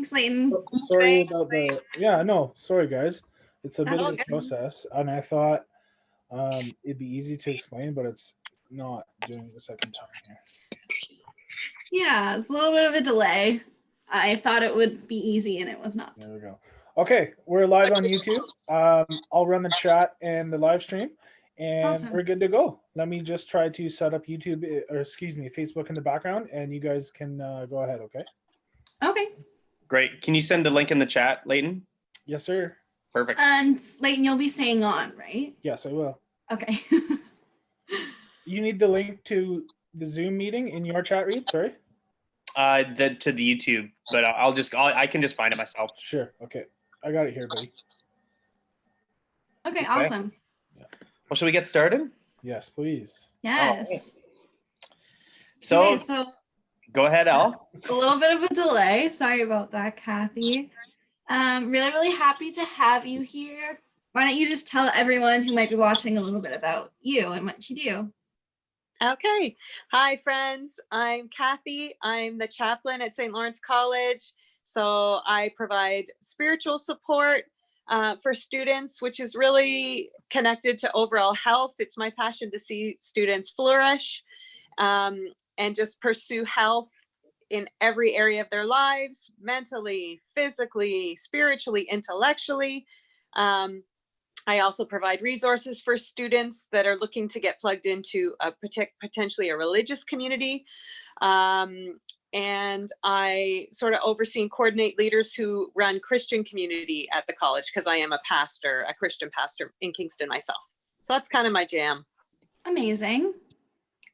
Thanks, Leighton. Sorry about the, yeah, no, sorry guys. It's a bit That's of a okay. process, and I thought it'd be easy to explain, but it's not doing the second time here. Yeah, it's a little bit of a delay. I thought it would be easy and it was not. There we go. Okay, we're live on YouTube. I'll run the chat and the live stream, and Awesome. we're good to go. Let me just try to set up YouTube, or excuse me, Facebook in the background, and you guys can go ahead, okay? Okay. Great. Can you send the link in the chat, Leighton? Yes, sir. Perfect. And Leighton, you'll be staying on, right? Yes, I will. Okay. You need the link to the Zoom meeting in your chat, Reed? Sorry. To the YouTube, but I can just find it myself. Sure. Okay, I got it here, buddy. Okay, awesome. Well, should we get started? Yes, please. Yes. So, okay, so go ahead, Al. a little bit of a delay. Sorry about that, Kathy. Really happy to have you here. Why don't you just tell everyone who might be watching a little bit about you and what you do? Okay. Hi, friends. I'm Kathy. I'm the chaplain at St. Lawrence College. So I provide spiritual support for students, which is really connected to overall health. It's my passion to see students flourish and just pursue health in every area of their lives, mentally, physically, spiritually, intellectually. I also provide resources for students that are looking to get plugged into potentially a religious community. And I sort of oversee and coordinate leaders who run Christian community at the college, because I am a pastor, a Christian pastor in Kingston myself. So that's kind of my jam. Amazing.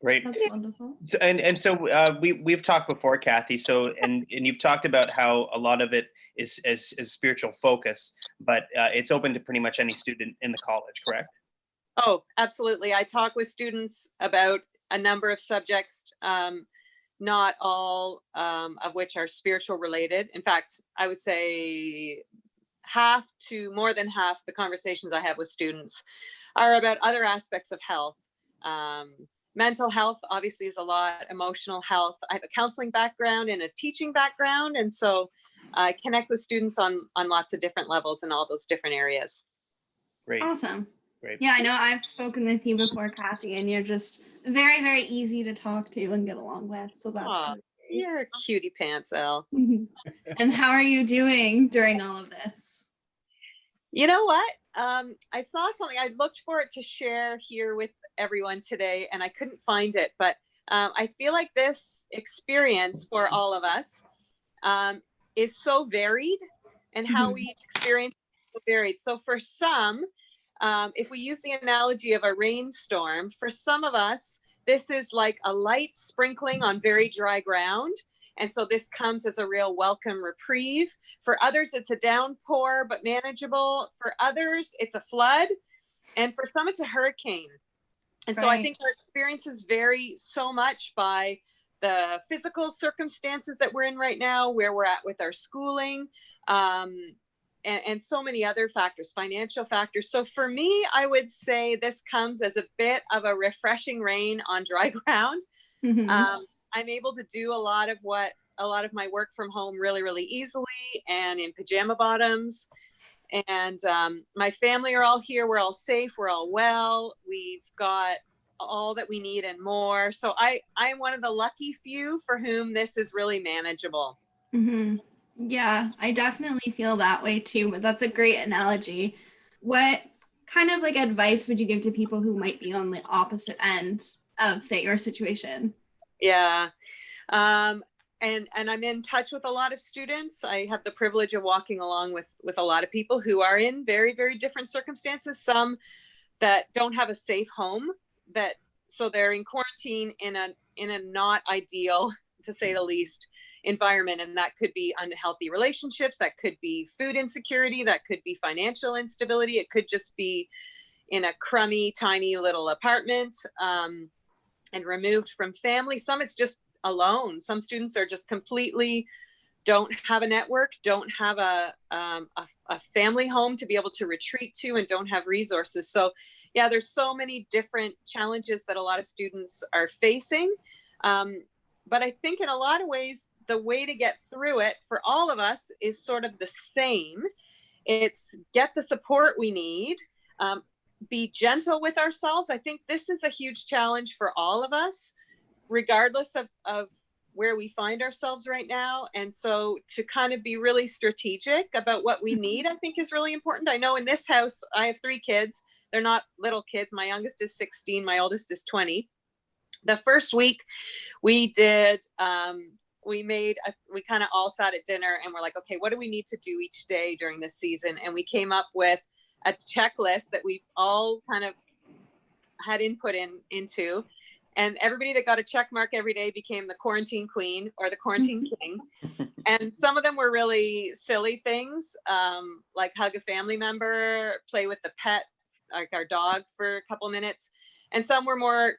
Great. That's wonderful. So we've talked before, Kathy. So and you've talked about how a lot of it is spiritual focus, but it's open to pretty much any student in the college, correct? Oh, absolutely. I talk with students about a number of subjects, not all of which are spiritual related. In fact, I would say half to more than half the conversations I have with students are about other aspects of health. Mental health obviously is a lot, emotional health. I have a counseling background and a teaching background. And so I connect with students on lots of different levels in all those different areas. Great. Awesome. Great. Yeah, I know I've spoken with you before, Kathy, and you're just very, very easy to talk to and get along with. So that's really you're a cutie pants, Elle. And how are you doing during all of this? You know what? I saw something. I looked for it to share here with everyone today, and I couldn't find it. But I feel like this experience for all of us is so varied, and how we experience it is so varied. So for some, if we use the analogy of a rainstorm, for some of us, this is like a light sprinkling on very dry ground. And so this comes as a real welcome reprieve. For others, it's a downpour, but manageable. For others, it's a flood. And for some, it's a hurricane. And so I think our experiences vary so much by the physical circumstances that we're in right now, where we're at with our schooling, and so many other factors, financial factors. So for me, I would say this comes as a bit of a refreshing rain on dry ground. I'm able to do a lot of my work from home really, really easily and in pajama bottoms. And my family are all here. We're all safe. We're all well. We've got all that we need and more. So I'm one of the lucky few for whom this is really manageable. Yeah, I definitely feel that way too, but that's a great analogy. What kind of advice would you give to people who might be on the opposite end of, say, your situation? Yeah. And I'm in touch with a lot of students. I have the privilege of walking along with a lot of people who are in very, very different circumstances. Some that don't have a safe home, so they're in quarantine in a not ideal, to say the least, environment. And that could be unhealthy relationships. That could be food insecurity. That could be financial instability. It could just be in a crummy, tiny little apartment and removed from family. Some it's just alone. Some students are just completely don't have a network, don't have a family home to be able to retreat to, and don't have resources. So yeah, there's so many different challenges that a lot of students are facing. But I think in a lot of ways, the way to get through it for all of us is sort of the same. It's get the support we need, be gentle with ourselves. I think this is a huge challenge for all of us, regardless of where we find ourselves right now. And so to kind of be really strategic about what we need, I think is really important. I know in this house, I have 3 kids. They're not little kids. My youngest is 16. My oldest is 20. The first week we did, we kind of all sat at dinner and we're like, okay, what do we need to do each day during this season? And we came up with a checklist that we all kind of had input into. And everybody that got a check mark every day became the quarantine queen or the quarantine king. And some of them were really silly things, like hug a family member, play with the pet, like our dog for a couple of minutes. And some were more,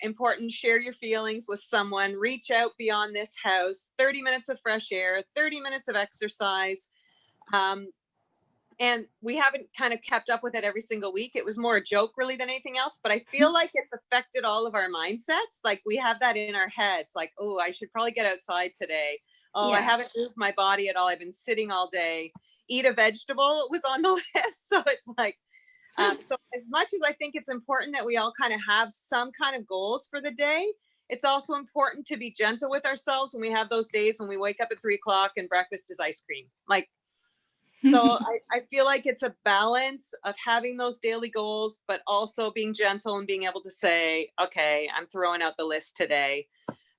important, share your feelings with someone, reach out beyond this house, 30 minutes of fresh air, 30 minutes of exercise. And we haven't kind of kept up with it every single week. It was more a joke really than anything else, but I feel like it's affected all of our mindsets. Like we have that in our heads, like, oh, I should probably get outside today. Oh, yeah. I haven't moved my body at all. I've been sitting all day. Eat a vegetable was on the list. So it's like, so as much as I think it's important that we all kind of have some kind of goals for the day, it's also important to be gentle with ourselves when we have those days when we wake up at 3 o'clock and breakfast is ice cream. Like, so I feel like it's a balance of having those daily goals, but also being gentle and being able to say, okay, I'm throwing out the list today.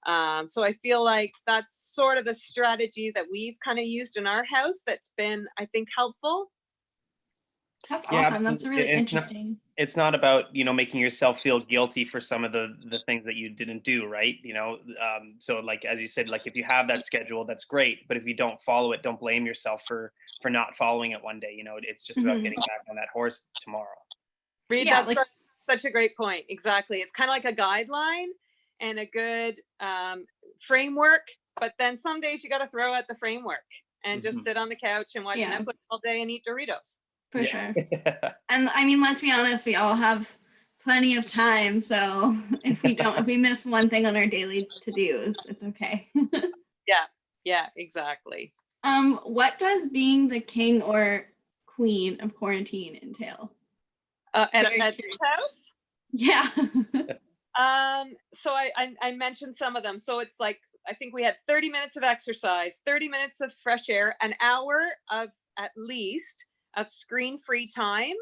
So I feel like that's sort of the strategy that we've kind of used in our house that's been, I think, helpful. That's awesome. That's really interesting. It's not about, making yourself feel guilty for some of the things that you didn't do, right? So like, as you said, like if you have that schedule, that's great. But if you don't follow it, don't blame yourself for not following it one day. It's just about getting back on that horse tomorrow. Reed, that's such a great point. Exactly. It's kind of like a guideline and a good framework. But then some days you got to throw out the framework and just sit on the couch and watch Netflix all day and eat Doritos. For sure. And I mean, let's be honest, we all have plenty of time. So if we miss one thing on our daily to-dos, it's okay. Yeah, exactly. What does being the king or queen of quarantine entail? At this house? Yeah. So I mentioned some of them. So it's like, I think we had 30 minutes of exercise, 30 minutes of fresh air, an hour of at least of screen-free time.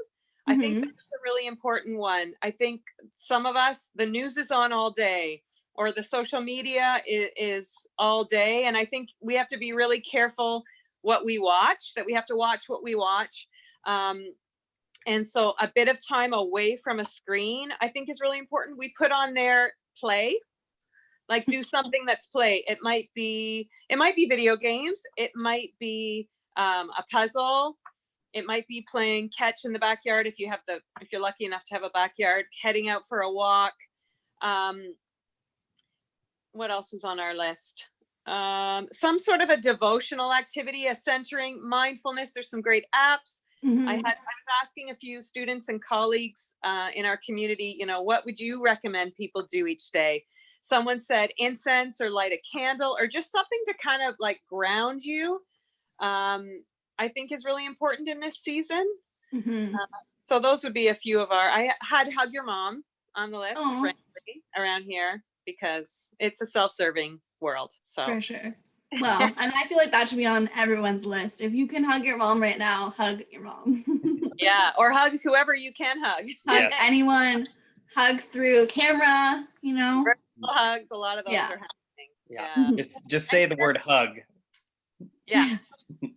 I think that's a really important one. I think some of us, the news is on all day or the social media is all day. And I think we have to be really careful what we watch, that we have to watch what we watch. And so a bit of time away from a screen, I think is really important. We put on there play, like do something that's play. It might be video games. It might be a puzzle. It might be playing catch in the backyard if you're lucky enough to have a backyard, heading out for a walk. What else was on our list? Some sort of a devotional activity, a centering, mindfulness. There's some great apps. I was asking a few students and colleagues in our community, what would you recommend people do each day? Someone said incense or light a candle or just something to kind of like ground you. I think is really important in this season. So those would be a few of I had hug your mom on the list around here because it's a self-serving world. So for sure. Well, and I feel like that should be on everyone's list. If you can hug your mom right now, hug your mom. Yeah, or hug whoever you can hug. Hug anyone, hug through camera, Virtual hugs, a lot of those are happening. Yeah. Just say the word hug. Yeah.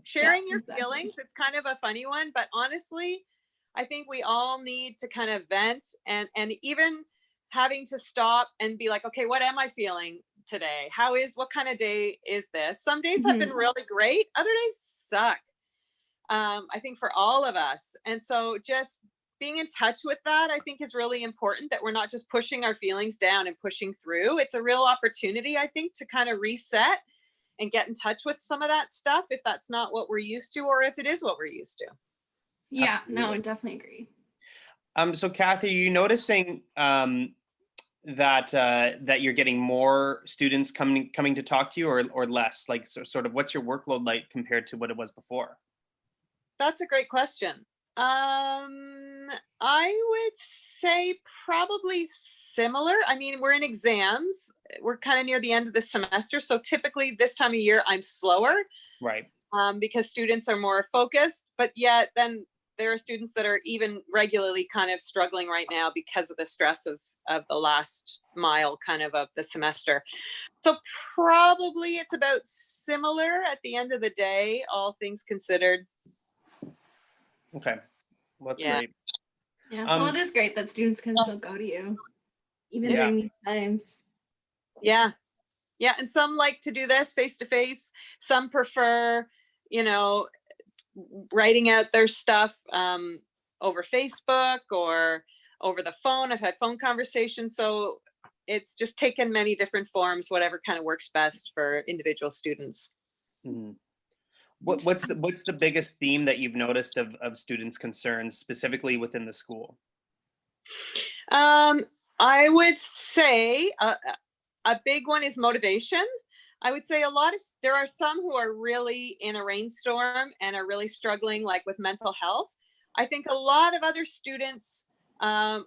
Sharing your feelings, it's kind of a funny one, but honestly, I think we all need to kind of vent and even having to stop and be like, okay, what am I feeling today? What kind of day is this? Some days have been really great. Other days suck. I think for all of us. And so just being in touch with that, I think is really important, that we're not just pushing our feelings down and pushing through. It's a real opportunity, I think, to kind of reset and get in touch with some of that stuff if that's not what we're used to, or if it is what we're used to. Yeah, absolutely. No, I definitely agree. So Kathy, are you noticing that you're getting more students coming to talk to you, or less? Like, sort of, what's your workload like compared to what it was before? That's a great question. I would say probably similar. I mean, we're in exams. We're kind of near the end of the semester. So typically this time of year, I'm slower. Right. Because students are more focused, but yet then there are students that are even regularly kind of struggling right now because of the stress of the last mile kind of the semester. So probably it's about similar at the end of the day, all things considered. Okay. Well, that's Yeah. great. Yeah. Well, it is great that students can still go to you, even Yeah. during these times. Yeah. Yeah. And some like to do this face to face. Some prefer, you know, writing out their stuff over Facebook or over the phone. I've had phone conversations. So it's just taken many different forms, whatever kind of works best for individual students. Mm-hmm. What's the biggest theme that you've noticed of students' concerns specifically within the school? I would say a big one is motivation. I would say there are some who are really in a rainstorm and are really struggling like with mental health. I think a lot of other students are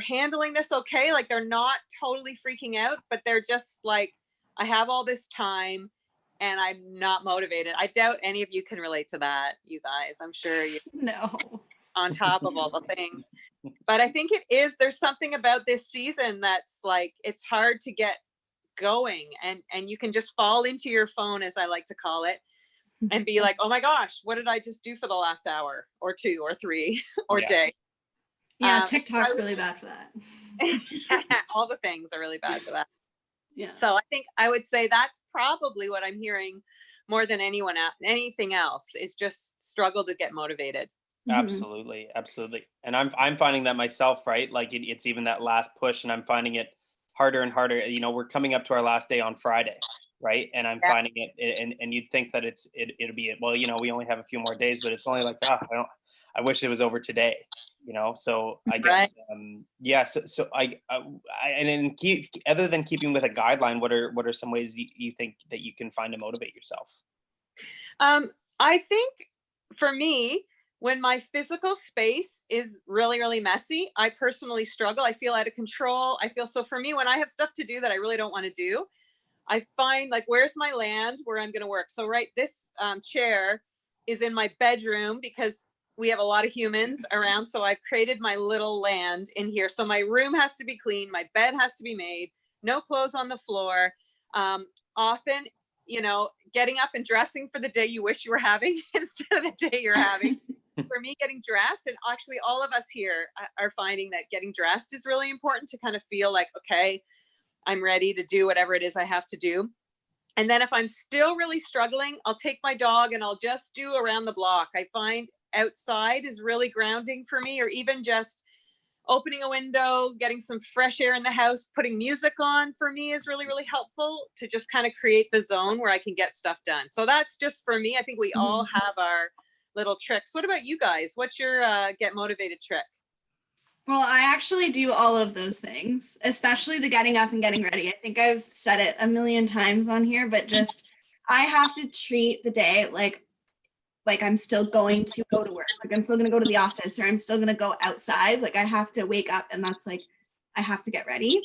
handling this okay. Like they're not totally freaking out, but they're just like, I have all this time and I'm not motivated. I doubt any of you can relate to that, you guys. I'm sure you No. on top of all the things. But I think there's something about this season that's like, it's hard to get going, and you can just fall into your phone, as I like to call it, and be like, oh my gosh, what did I just do for the last hour or 2 or 3 or day? Yeah, TikTok's really bad for that. All the things are really bad for that. Yeah. So I think I would say that's probably what I'm hearing more than anything else, is just struggle to get motivated. Absolutely. Absolutely. And I'm finding that myself, right? Like it's even that last push, and I'm finding it harder and harder. You know, we're coming up to our last day on Friday, right? And I'm finding it, and you'd think that it'll be, well, you know, we only have a few more days, but it's only like, I wish it was over today, you know? So I guess, yeah. So other than keeping with a guideline, what are some ways you think that you can find to motivate yourself? I think for me, when my physical space is really, really messy, I personally struggle. I feel out of control. So for me, when I have stuff to do that I really don't want to do, I find like, where's my land where I'm going to work? So this chair is in my bedroom because we have a lot of humans around. So I've created my little land in here. So my room has to be clean. My bed has to be made. No clothes on the floor. Often, you know, getting up and dressing for the day you wish you were having instead of the day you're having. For me, getting dressed, and actually all of us here are finding that getting dressed is really important to kind of feel like, okay, I'm ready to do whatever it is I have to do. And then if I'm still really struggling, I'll take my dog and I'll just do around the block. I find outside is really grounding for me, or even just opening a window, getting some fresh air in the house, putting music on for me is really, really helpful to just kind of create the zone where I can get stuff done. So that's just for me. I think we all have our little tricks. What about you guys? What's your get motivated trick? Well, I actually do all of those things, especially the getting up and getting ready. I think I've said it a million times on here, but just I have to treat the day like I'm still going to go to work. Like I'm still going to go to the office, or I'm still going to go outside. Like I have to wake up, and that's like I have to get ready.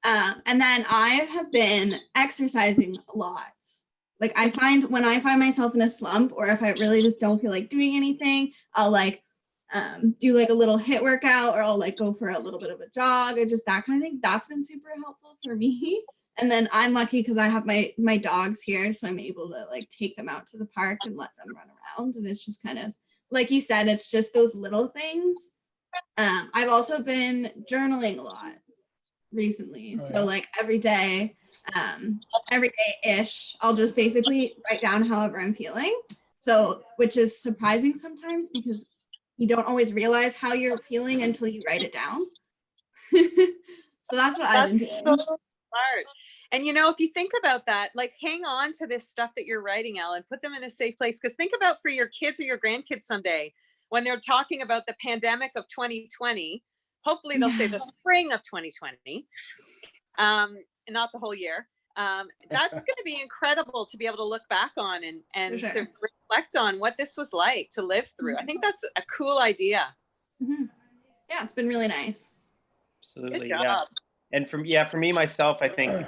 And then I have been exercising a lot. Like I find when I find myself in a slump, or if I really just don't feel like doing anything, I'll like do like a little HIIT workout, or I'll like go for a little bit of a jog, or just that kind of thing. That's been super helpful for me. And then I'm lucky because I have my dogs here, so I'm able to like take them out to the park and let them run around. And it's just kind of like you said, it's just those little things. I've also been journaling a lot recently. So like every day ish, I'll just basically write down however I'm feeling. So, which is surprising sometimes because you don't always realize how you're feeling until you write it down. So that's what I've been doing. So smart. And you know, if you think about that, like hang on to this stuff that you're writing, Ellen, put them in a safe place. Because think about for your kids or your grandkids someday, when they're talking about the pandemic of 2020, hopefully they'll say the spring of 2020, and not the whole year. That's going to be incredible to be able to look back on and sure. to reflect on what this was like to live through. I think that's a cool idea. Mm-hmm. Yeah, it's been really nice. Absolutely. Yeah. And for me myself, I think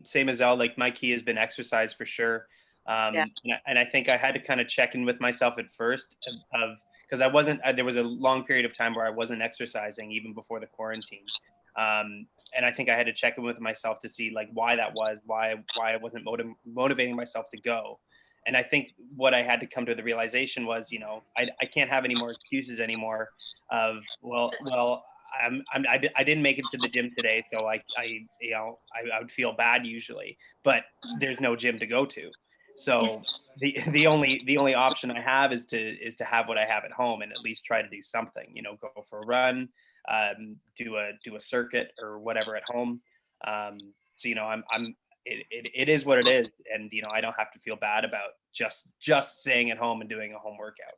same as Elle, like my key has been exercise for sure. And I think I had to kind of check in with myself at first because there was a long period of time where I wasn't exercising even before the quarantine. And I think I had to check in with myself to see like why that was, why I wasn't motivating myself to go. And I think what I had to come to the realization was, you know, I can't have any more excuses anymore of, I didn't make it to the gym today, so I would feel bad usually, but there's no gym to go to. So the only option I have is to have what I have at home and at least try to do something, you know, go for a run, do a circuit or whatever at home. So, you know, it is what it is. And, you know, I don't have to feel bad about just staying at home and doing a home workout.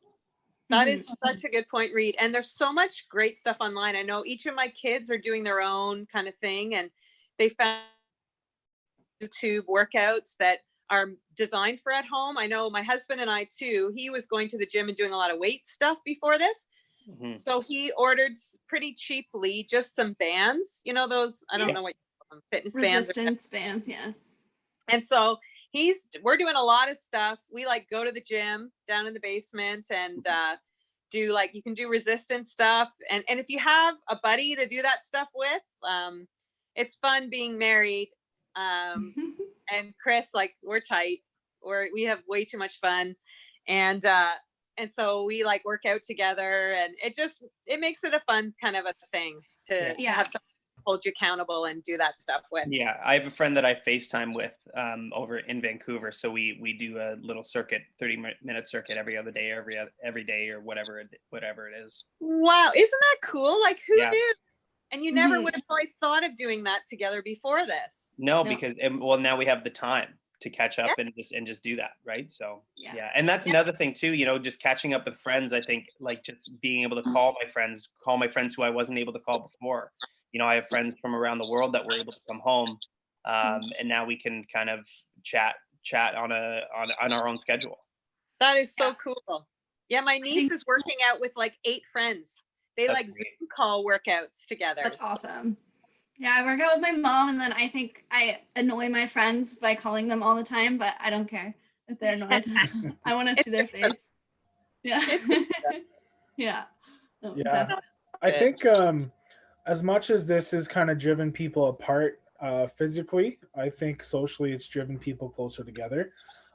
That is such a good point, Reed. And there's so much great stuff online. I know each of my kids are doing their own kind of thing, and they found YouTube workouts that are designed for at home. I know my husband and I too, he was going to the gym and doing a lot of weight stuff before this. Mm-hmm. So he ordered pretty cheaply just some bands, you know, those, I don't know what you call them, fitness bands. Resistance bands, yeah. And so we're doing a lot of stuff. We like go to the gym down in the basement and do like, you can do resistance stuff. And if you have a buddy to do that stuff with, it's fun being married. And Chris, like we're tight, we have way too much fun. And so we like work out together, and it makes it a fun kind of a thing to have someone hold you accountable and do that stuff with. Yeah, I have a friend that I FaceTime with over in Vancouver. So we do a little circuit, 30-minute circuit every other day, every day or whatever it is. Wow, isn't that cool? Like who knew? And you never would have probably thought of doing that together before this. No, because now we have the time to catch up and just do that, right? So and that's another thing too, you know, just catching up with friends. I think like just being able to call my friends who I wasn't able to call before. You know, I have friends from around the world that were able to come home, and now we can kind of chat on our own schedule. That is so cool. Yeah, my niece is working out with like 8 friends. They like Zoom call workouts together. That's awesome. Yeah, I work out with my mom, and then I think I annoy my friends by calling them all the time, but I don't care if they're annoyed. I want to see their face. Yeah. Yeah. I think as much as this has kind of driven people apart physically, I think socially it's driven people closer together.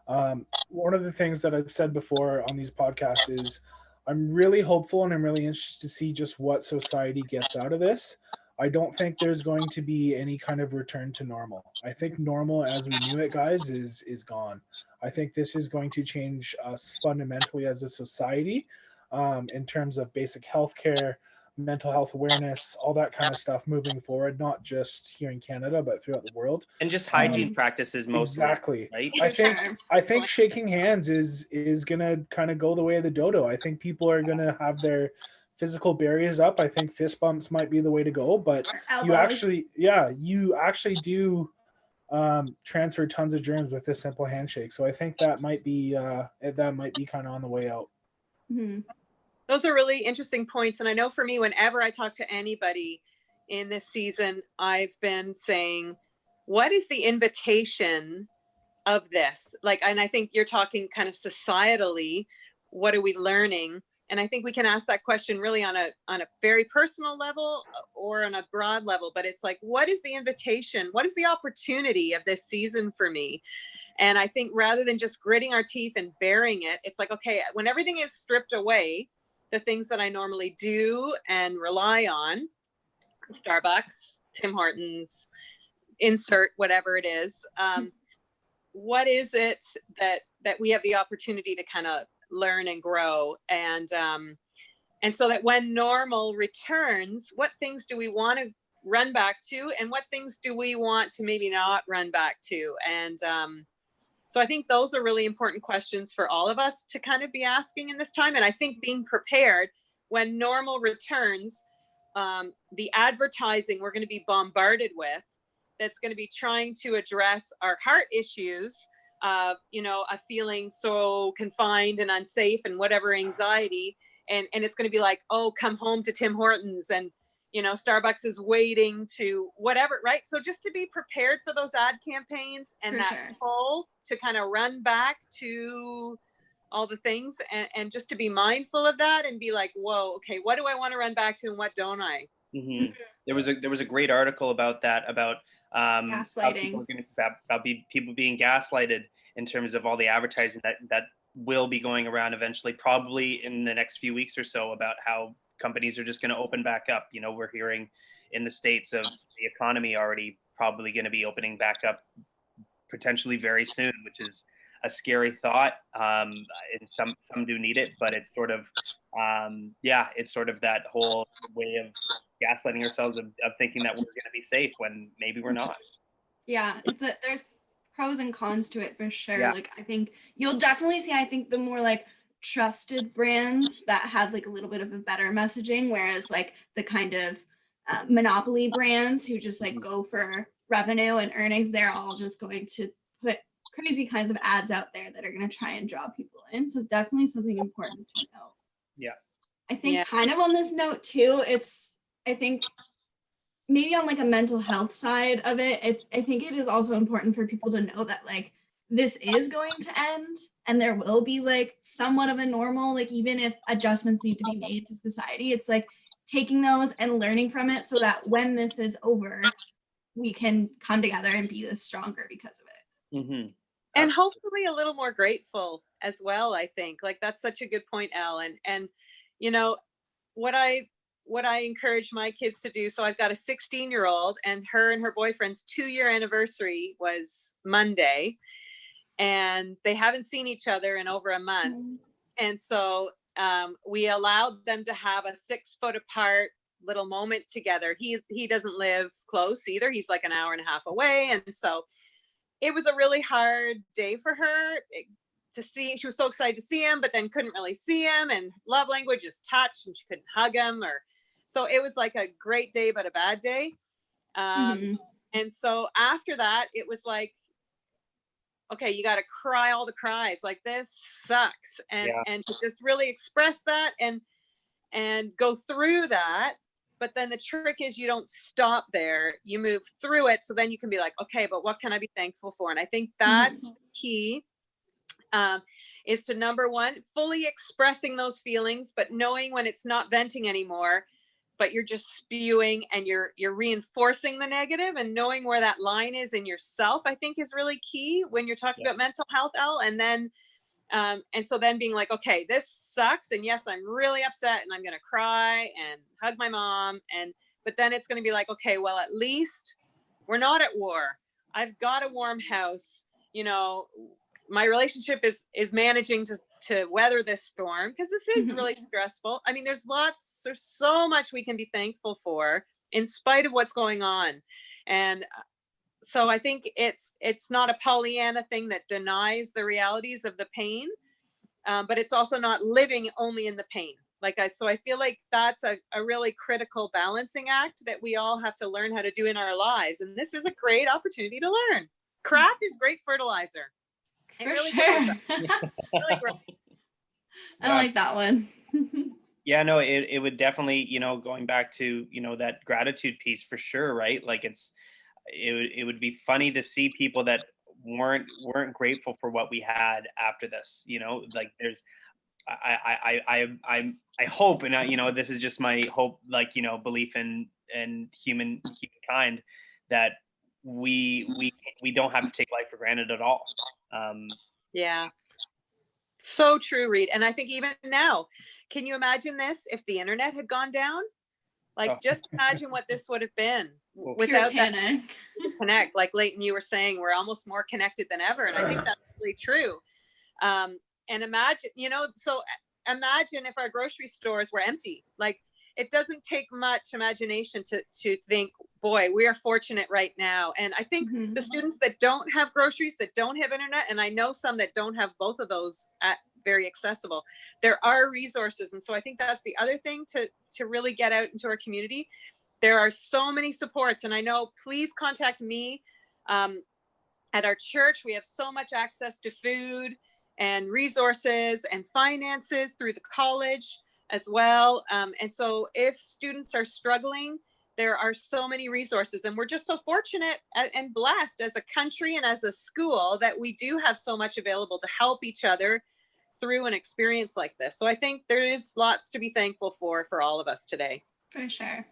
One of the things that I've said before on these podcasts is I'm really hopeful and I'm really interested to see just what society gets out of this. I don't think there's going to be any kind of return to normal. I think normal as we knew it, guys, is gone. I think this is going to change us fundamentally as a society in terms of basic healthcare, mental health awareness, all that kind of stuff moving forward, not just here in Canada, but throughout the world. And just hygiene practices mostly. Exactly. Right? I think shaking hands is gonna kind of go the way of the dodo. I think people are gonna have their physical barriers up. I think fist bumps might be the way to go, but you actually do transfer tons of germs with this simple handshake. So I think that might be kind of on the way out. Mm-hmm. Those are really interesting points. And I know for me, whenever I talk to anybody in this season, I've been saying, what is the invitation of this? Like, and I think you're talking kind of societally, what are we learning? And I think we can ask that question really on a very personal level or on a broad level, but it's like, what is the invitation? What is the opportunity of this season for me? And I think rather than just gritting our teeth and bearing it, it's like, okay, when everything is stripped away, the things that I normally do and rely on, Starbucks, Tim Hortons, insert whatever it is, what is it that we have the opportunity to kind of learn and grow? And so that when normal returns, what things do we want to run back to, and what things do we want to maybe not run back to? And so I think those are really important questions for all of us to kind of be asking in this time. And I think being prepared when normal returns, the advertising we're going to be bombarded with that's going to be trying to address our heart issues of, you know, a feeling so confined and unsafe and whatever anxiety. And it's going to be like, oh, come home to Tim Hortons, and, you know, Starbucks is waiting to whatever, right? So just to be prepared for those ad campaigns and For that sure. pull to kind of run back to all the things, and just to be mindful of that and be like, whoa, okay, what do I want to run back to and what don't I? Mm-hmm. There was a great article about that, about Gaslighting. about people being gaslighted in terms of all the advertising that will be going around eventually, probably in the next few weeks or so, about how companies are just going to open back up. You know, we're hearing in the States of the economy already probably going to be opening back up potentially very soon, which is a scary thought. And some do need it, but it's sort of it's sort of that whole way of gaslighting ourselves of thinking that we're going to be safe when maybe we're not. Yeah, there's pros and cons to it for sure. Yeah. Like, I think you'll definitely see, I think, the more like trusted brands that have like a little bit of a better messaging, whereas like the kind of monopoly brands who just like go for revenue and earnings, they're all just going to put crazy kinds of ads out there that are going to try and draw people in. So definitely something important to know. Yeah. I think kind of on this note too, I think maybe on like a mental health side of it, I think it is also important for people to know that like this is going to end and there will be like somewhat of a normal, like even if adjustments need to be made to society, it's like taking those and learning from it so that when this is over, we can come together and be this stronger because of it. Mm-hmm. And hopefully a little more grateful as well, I think. Like, that's such a good point, Elle. And you know, what I encourage my kids to do, so I've got a 16-year-old, and her boyfriend's 2-year anniversary was Monday, and they haven't seen each other in over a month. Mm-hmm. And so we allowed them to have a 6-foot apart little moment together. He doesn't live close either. He's like an hour and a half away. And so it was a really hard day for her to see. She was so excited to see him, but then couldn't really see him, and love language is touch, and she couldn't hug him, so it was like a great day, but a bad day. And so after that, it was like, okay, you got to cry all the cries, like, this sucks. And to just really express that and go through that. But then the trick is you don't stop there. You move through it. So then you can be like, okay, but what can I be thankful for? And I think that's key, is to, number one, fully expressing those feelings, but knowing when it's not venting anymore, but you're just spewing and you're reinforcing the negative, and knowing where that line is in yourself, I think, is really key when you're talking about mental health, Elle. And then and so then being like, okay, this sucks, and yes, I'm really upset, and I'm going to cry and hug my mom, but then it's going to be like, okay, well, at least we're not at war. I've got a warm house. You know, my relationship is managing to weather this storm, because this is really stressful. I mean, there's so much we can be thankful for in spite of what's going on. And so I think it's not a Pollyanna thing that denies the realities of the pain, but it's also not living only in the pain. So I feel like that's a really critical balancing act that we all have to learn how to do in our lives. And this is a great opportunity to learn. Crap is great fertilizer. It For really sure. really great. I like that one. Yeah, no, it would definitely, going back to, that gratitude piece for sure, right? Like it would be funny to see people that weren't grateful for what we had after this. Like there's, I hope, and this is just my hope, like, belief in humankind, that we don't have to take life for granted at all. Yeah, so true, Reed. And I think even now, can you imagine this if the internet had gone down? Like, just imagine what this would have been without that connect. Like Leighton, you were saying, we're almost more connected than ever. And I think that's really true. And imagine, so imagine if our grocery stores were empty. Like, it doesn't take much imagination to think, boy, we are fortunate right now. And I think the students that don't have groceries, that don't have internet, and I know some that don't have both of those very accessible. There are resources. And so I think that's the other thing to really get out into our community. There are so many supports, and I know, please contact me. At our church, we have so much access to food and resources and finances through the college as well. And so if students are struggling, there are so many resources, and we're just so fortunate and blessed as a country and as a school that we do have so much available to help each other through an experience like this. So I think there is lots to be thankful for all of us today. For sure.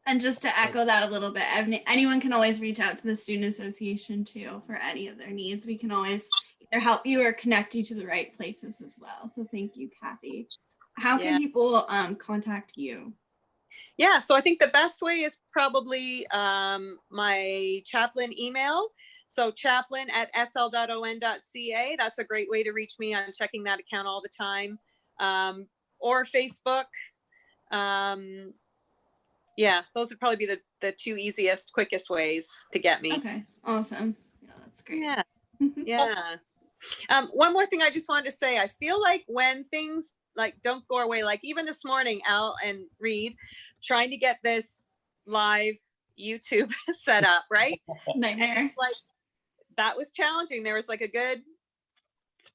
And just to echo that a little bit, anyone can always reach out to the Student Association too for any of their needs. We can always either help you or connect you to the right places as well. So thank you, Kathy. How can people contact you? Yeah, so I think the best way is probably my Chaplin email. So chaplin@sl.on.ca. That's a great way to reach me. I'm checking that account all the time. Or Facebook. Yeah, those would probably be the two easiest, quickest ways to get me. Okay, awesome. Yeah, that's great. Yeah, yeah. One more thing I just wanted to say, I feel like when things like don't go our way, like even this morning, Al and Reed trying to get this live YouTube set up, right? Nightmare. Like that was challenging. There was like a good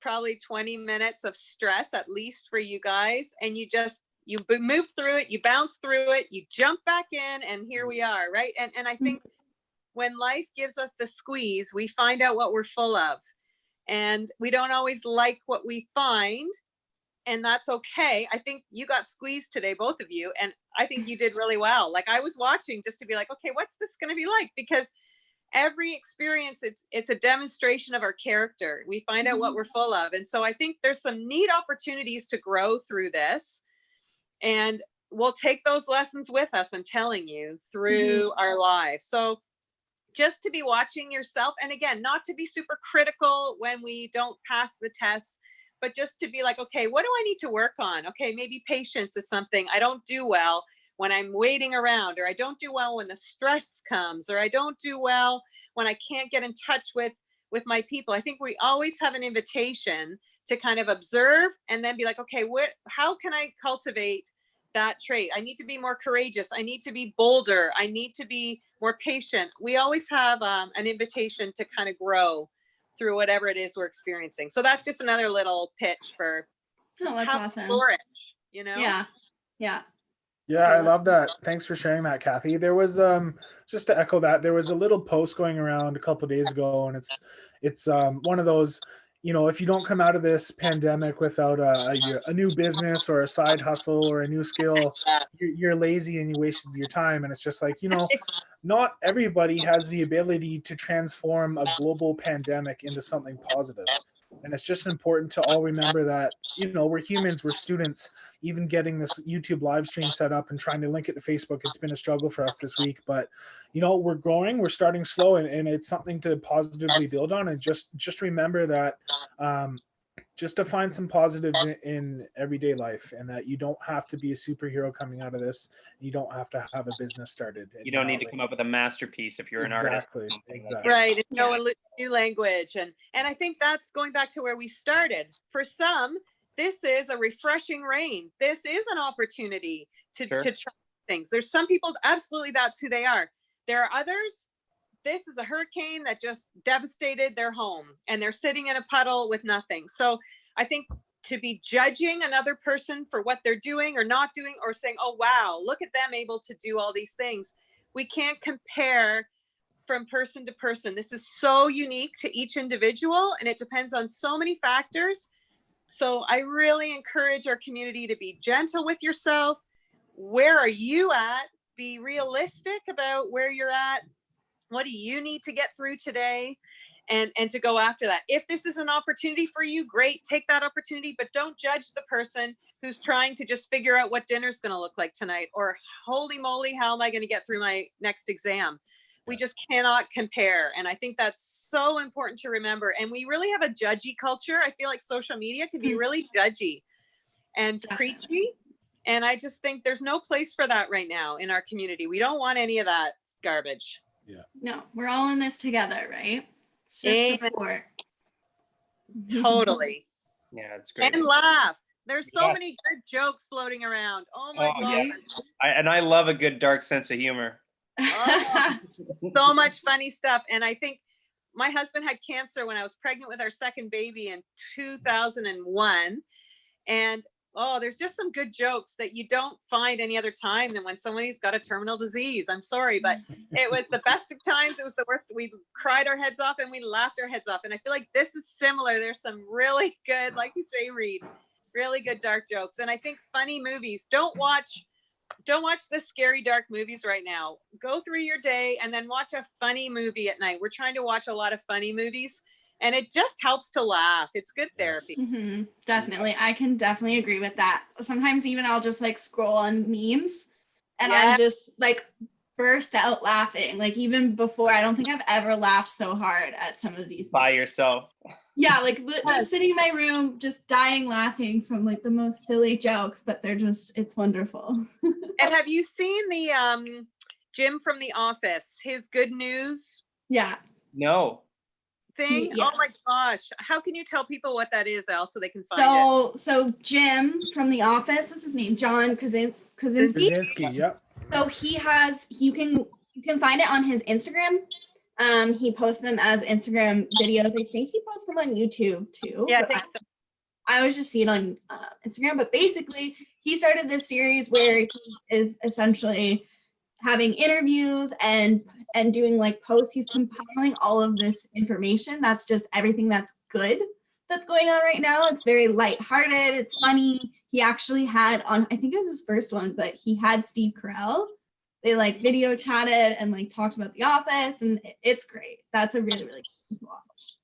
probably 20 minutes of stress at least for you guys, and you moved through it, you bounced through it, you jump back in, and here we are, right? And I think when life gives us the squeeze, we find out what we're full of, and we don't always like what we find, and that's okay. I think you got squeezed today, both of you, and I think you did really well. Like I was watching just to be like, okay, what's this going to be like? Because every experience, it's a demonstration of our character. We find out what we're full of, and so I think there's some neat opportunities to grow through this. And we'll take those lessons with us, I'm telling you, through our lives. So just to be watching yourself, and again, not to be super critical when we don't pass the tests, but just to be like, okay, what do I need to work on? Okay, maybe patience is something I don't do well when I'm waiting around, or I don't do well when the stress comes, or I don't do well when I can't get in touch with my people. I think we always have an invitation to kind of observe and then be like, okay, how can I cultivate that trait? I need to be more courageous. I need to be bolder. I need to be more patient. We always have an invitation to kind of grow through whatever it is we're experiencing. So that's just another little pitch for that's how awesome. flourish, you know? Yeah. I love that. Thanks for sharing that, Kathy. There was just to echo that, there was a little post going around a couple of days ago, and it's one of those, if you don't come out of this pandemic without a new business or a side hustle or a new skill, you're lazy and you wasted your time. And it's just like, not everybody has the ability to transform a global pandemic into something positive. And it's just important to all remember that, we're humans, we're students. Even getting this YouTube live stream set up and trying to link it to Facebook, it's been a struggle for us this week. But, we're growing, we're starting slow, and it's something to positively build on. And just remember that just to find some positives in everyday life, and that you don't have to be a superhero coming out of this. You don't have to have a business started. You don't need to come up with a masterpiece if you're an artist. Exactly. Right. And know a new language. And I think that's going back to where we started. For some, this is a refreshing rain. This is an opportunity to try things. There's some people, absolutely, that's who they are. There are others, this is a hurricane that just devastated their home, and they're sitting in a puddle with nothing. So I think to be judging another person for what they're doing or not doing, or saying, oh, wow, look at them able to do all these things. We can't compare from person to person. This is so unique to each individual, and it depends on so many factors. So I really encourage our community to be gentle with yourself. Where are you at? Be realistic about where you're at. What do you need to get through today? And to go after that. If this is an opportunity for you, great, take that opportunity, but don't judge the person who's trying to just figure out what dinner's going to look like tonight, or holy moly, how am I going to get through my next exam? We just cannot compare. And I think that's so important to remember. And we really have a judgy culture. I feel like social media can be really judgy and preachy. And I just think there's no place for that right now in our community. We don't want any of that garbage. Yeah. No, we're all in this together, right? It's just support. Totally. Yeah, it's great. And laugh. There's so Yes. many good jokes floating around. Oh my God. Yeah. I love a good dark sense of humor. Oh, so much funny stuff. And I think my husband had cancer when I was pregnant with our second baby in 2001. And there's just some good jokes that you don't find any other time than when somebody's got a terminal disease. I'm sorry, but it was the best of times. It was the worst. We cried our heads off and we laughed our heads off. And I feel like this is similar. There's some really good, like you say, Reed, really good dark jokes. And I think funny movies. Don't watch the scary dark movies right now. Go through your day and then watch a funny movie at night. We're trying to watch a lot of funny movies. And it just helps to laugh. It's good therapy. Mm-hmm. Definitely. I can definitely agree with that. Sometimes even I'll just like scroll on memes and I'm just like burst out laughing. Like even before, I don't think I've ever laughed so hard at some of these. By yourself. Yeah, like just sitting in my room, just dying laughing from like the most silly jokes, but it's wonderful. And have you seen the Jim from The Office, his good news? Yeah. No. Thing? Yeah. Oh my gosh. How can you tell people what that is, Al, so they can find it? So Jim from The Office, what's his name? John Krasinski. Yep. So you can find it on his Instagram. He posts them as Instagram videos. I think he posts them on YouTube too. Yeah, I think so. I always just see it on Instagram, but basically he started this series where he is essentially having interviews and doing like posts. He's compiling all of this information. That's just everything that's good that's going on right now. It's very lighthearted. It's funny. He actually had on, I think it was his first one, but he had Steve Carell. They like video chatted and like talked about The Office, and it's great. That's a really, really good watch.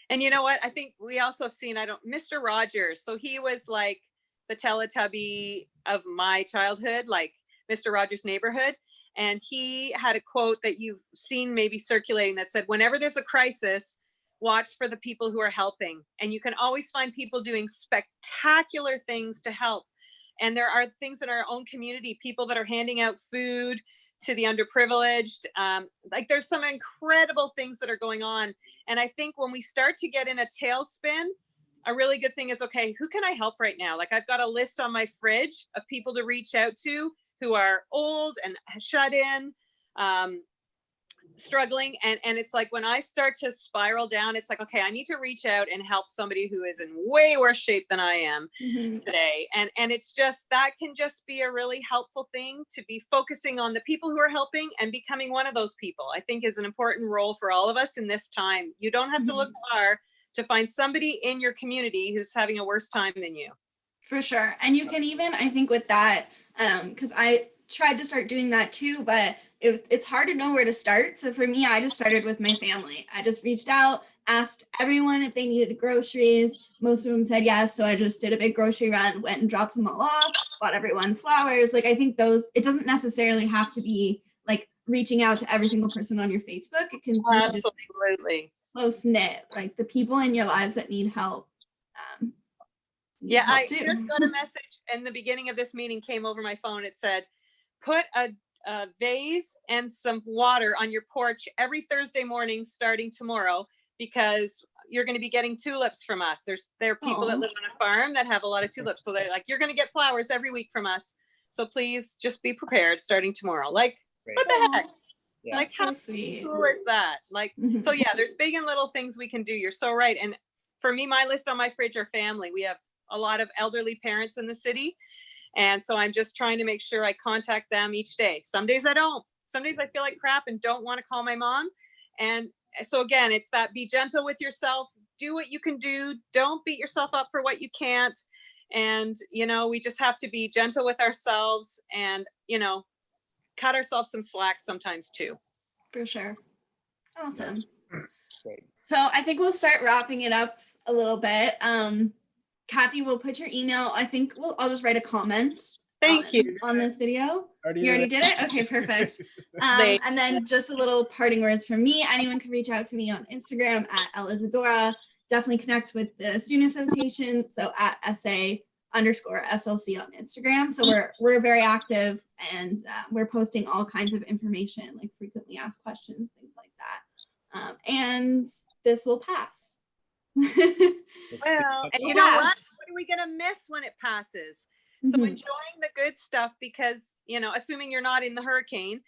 And you know what? I think we also have seen, Mr. Rogers. So he was like the Teletubby of my childhood, like Mr. Rogers' Neighborhood. And he had a quote that you've seen maybe circulating that said, whenever there's a crisis, watch for the people who are helping. And you can always find people doing spectacular things to help. And there are things in our own community, people that are handing out food to the underprivileged. Like there's some incredible things that are going on. And I think when we start to get in a tailspin, a really good thing is, okay, who can I help right now? Like I've got a list on my fridge of people to reach out to who are old and shut in, struggling. And it's like, when I start to spiral down, it's like, okay, I need to reach out and help somebody who is in way worse shape than I am today. And it's just, that can just be a really helpful thing to be focusing on the people who are helping and becoming one of those people, I think is an important role for all of us in this time. You don't have to look far to find somebody in your community who's having a worse time than you. For sure. And you can even, I think with that, because I tried to start doing that too, but it's hard to know where to start. So for me, I just started with my family. I just reached out, asked everyone if they needed groceries. Most of them said yes. So I just did a big grocery run, went and dropped them all off, bought everyone flowers. Like I think it doesn't necessarily have to be like reaching out to every single person on your Facebook. It can be absolutely close knit, like the people in your lives that need help. I just got a message in the beginning of this meeting, came over my phone. It said, put a vase and some water on your porch every Thursday morning starting tomorrow, because you're going to be getting tulips from us. There are people that live on a farm that have a lot of tulips. So they're like, you're going to get flowers every week from us. So please just be prepared starting tomorrow. Like, what the heck? Yeah. Like, so how sweet. cool is that? Like, so yeah, there's big and little things we can do. You're so right. And for me, my list on my fridge are family. We have a lot of elderly parents in the city. And so I'm just trying to make sure I contact them each day. Some days I don't. Some days I feel like crap and don't want to call my mom. And so again, it's that, be gentle with yourself, do what you can do. Don't beat yourself up for what you can't. And, we just have to be gentle with ourselves and, cut ourselves some slack sometimes too. For sure. Awesome. Great. So I think we'll start wrapping it up a little bit. Kathy, we'll put your email. I think I'll just write a comment. Thank you. On this video. You already did it? Okay, perfect. Thanks. And then just a little parting words from me. Anyone can reach out to me on Instagram at Elizadora. Definitely connect with the Student Association. So at SA_SLC on Instagram. So we're very active, and we're posting all kinds of information, like frequently asked questions, things like that. And this will pass. Well, and you know what? Yes. What are we gonna miss when it passes? So Mhm. enjoying the good stuff, because, you know, assuming you're not in the hurricane,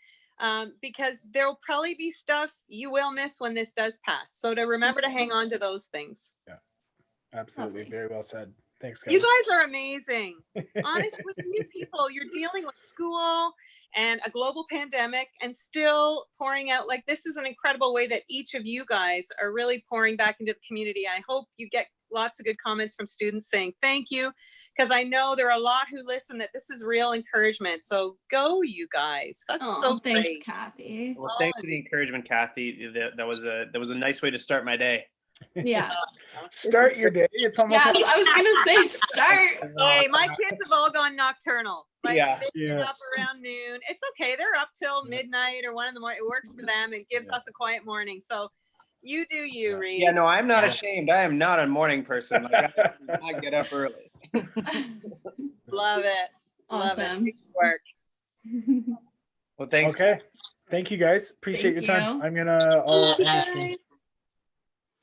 because there'll probably be stuff you will miss when this does pass. So to remember to hang on to those things. Yeah, absolutely. Lovely. Very well said. Thanks, guys. You guys are amazing. Honestly, you people, you're dealing with school and a global pandemic and still pouring out, like, this is an incredible way that each of you guys are really pouring back into the community. I hope you get lots of good comments from students saying thank you, because I know there are a lot who listen that this is real encouragement. So go, you guys. That's so Thanks, great. Kathy. Well, thanks for the encouragement, Kathy. That was a nice way to start my day. Yeah. Start your day. It's almost Yes, I was gonna say start. Hey, my kids have all gone nocturnal. Like, Yeah. they get up around noon. It's okay. They're up till midnight or 1 a.m. It works for them. It gives us a quiet morning. So you do you, Reed. Yeah, no, I'm not ashamed. I am not a morning person. Like, I get up early. Love it. Love it. Awesome. Good work. Well, thanks. Okay. Thank you, guys. Appreciate Thank your time. you. I'm gonna end the stream. Guys.